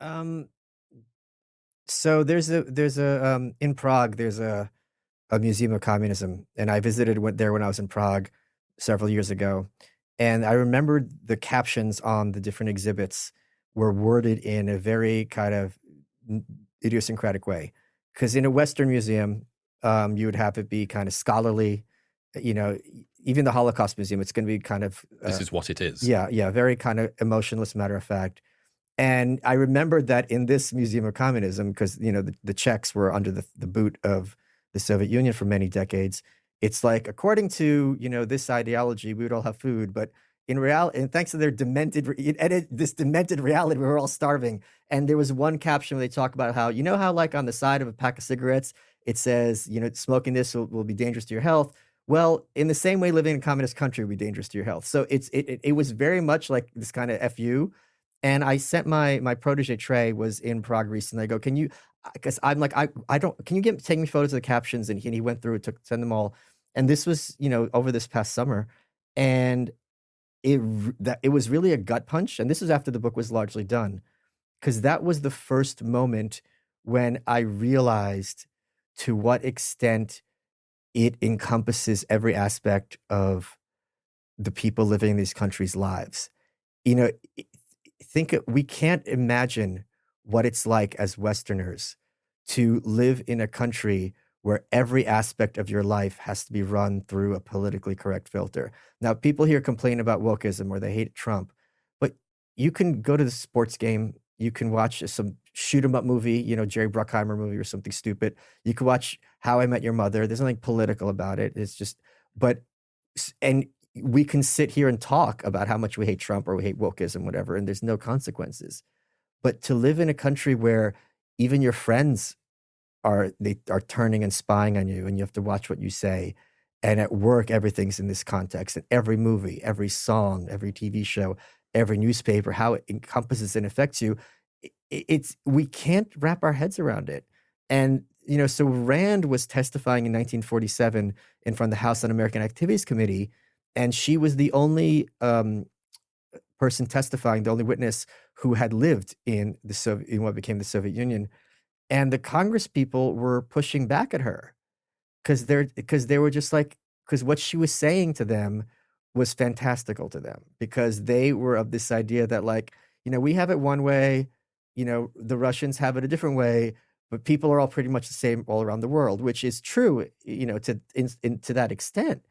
Um, so there's a in Prague, there's a museum of communism, and I went there when I was in Prague several years ago, and I remembered the captions on the different exhibits were worded in a very kind of n- idiosyncratic way. Because in a Western museum, you would have it be kind of scholarly, even the Holocaust Museum, it's going to be kind of This is what it is. yeah, yeah, very kind of emotionless, matter of fact. And I remembered that in this Museum of Communism, because the Czechs were under the boot of the Soviet Union for many decades. It's like, according to this ideology, we would all have food, but in reality, and thanks to their this demented reality, we were all starving. And there was one caption where they talk about how like on the side of a pack of cigarettes it says smoking this will be dangerous to your health. Well, in the same way, living in a communist country would be dangerous to your health. So it was very much like this kind of fu. And I sent my protege Trey was in Prague recently. I go, can you? Because I'm like, I don't. Can you take me photos of the captions? And he went through it, took send them all. And this was over this past summer, and it was really a gut punch. And this was after the book was largely done, because that was the first moment when I realized to what extent it encompasses every aspect of the people living in these countries' lives. You know, we can't imagine what it's like as Westerners to live in a country where every aspect of your life has to be run through a politically correct filter. Now, people here complain about wokeism or they hate Trump, but you can go to the sports game, you can watch some shoot 'em up movie, Jerry Bruckheimer movie or something stupid. You can watch How I Met Your Mother. There's nothing political about it. It's just, but and we can sit here and talk about how much we hate Trump or we hate wokeism, whatever, and there's no consequences. But to live in a country where even your friends are turning and spying on you, and you have to watch what you say, and at work everything's in this context, and every movie, every song, every TV show, every newspaper, how it encompasses and affects you, it's we can't wrap our heads around it. And so Rand was testifying in 1947 in front of the House Un-American Activities Committee, and she was the only person testifying, the only witness who had lived in what became the Soviet Union. And the Congress people were pushing back at her because they were just like, because what she was saying to them was fantastical to them, because they were of this idea that, like, we have it one way, the Russians have it a different way, but people are all pretty much the same all around the world, which is true, to that extent.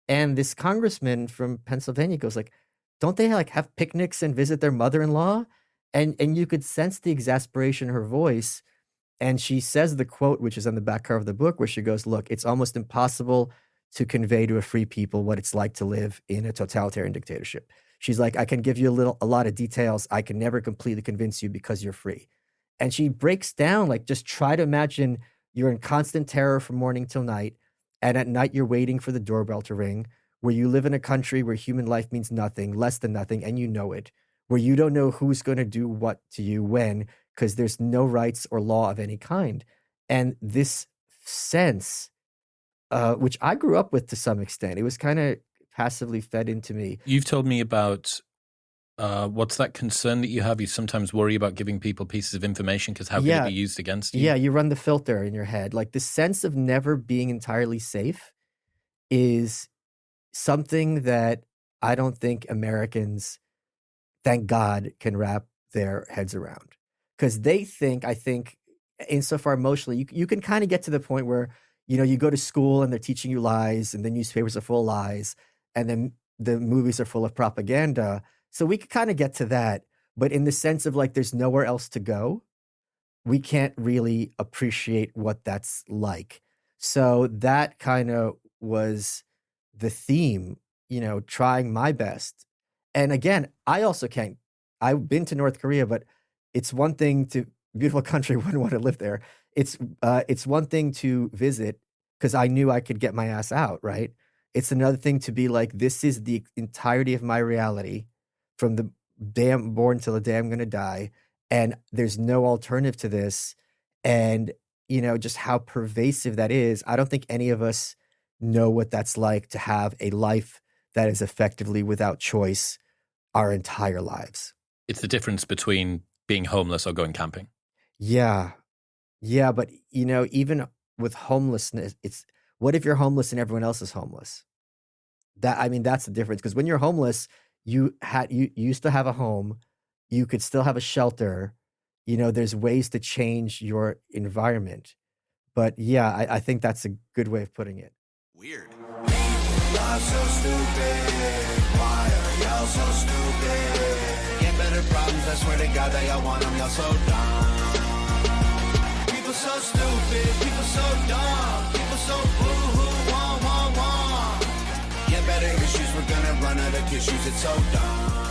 And this congressman from Pennsylvania goes like, don't they like have picnics and visit their mother-in-law? And you could sense the exasperation in her voice. And she says the quote, which is on the back cover of the book, where she goes, look, it's almost impossible to convey to a free people what it's like to live in a totalitarian dictatorship. She's like, I can give you a lot of details. I can never completely convince you because you're free. And she breaks down, like, just try to imagine you're in constant terror from morning till night. And at night, you're waiting for the doorbell to ring, where you live in a country where human life means nothing, less than nothing, and you know it, where you don't know who's going to do what to you when, because there's no rights or law of any kind. And this sense, which I grew up with to some extent, it was kind of passively fed into me. You've told me about what's that concern that you have? You sometimes worry about giving people pieces of information because how could it Yeah, be used against you? yeah, you run the filter in your head. Like, the sense of never being entirely safe is something that I don't think Americans, thank God, can wrap their heads around. Because they think, I think, insofar emotionally, you can kind of get to the point where, you go to school and they're teaching you lies, and the newspapers are full of lies, and then the movies are full of propaganda. So we could kind of get to that. But in the sense of, like, there's nowhere else to go, we can't really appreciate what that's like. So that kind of was the theme, trying my best. And again, I also can't, I've been to North Korea, but it's one thing to beautiful country, wouldn't want to live there. It's one thing to visit because I knew I could get my ass out, right? It's another thing to be like, this is the entirety of my reality from the day I'm born till the day I'm gonna die, and there's no alternative to this. And just how pervasive that is. I don't think any of us know what that's like to have a life that is effectively without choice our entire lives. It's the difference between being homeless or going camping. Yeah. Yeah, but even with homelessness, it's what if you're homeless and everyone else is homeless? That's the difference. Because when you're homeless, you used to have a home, you could still have a shelter. There's ways to change your environment. But yeah, I think that's a good way of putting it. Weird. Y'all so stupid. Why are y'all so stupid? Get better problems, I swear to God that y'all want them. Y'all so dumb. People so stupid, people so dumb. People so boo-hoo, wah, wah, wah. Get better issues, we're gonna run out of tissues. It's so dumb.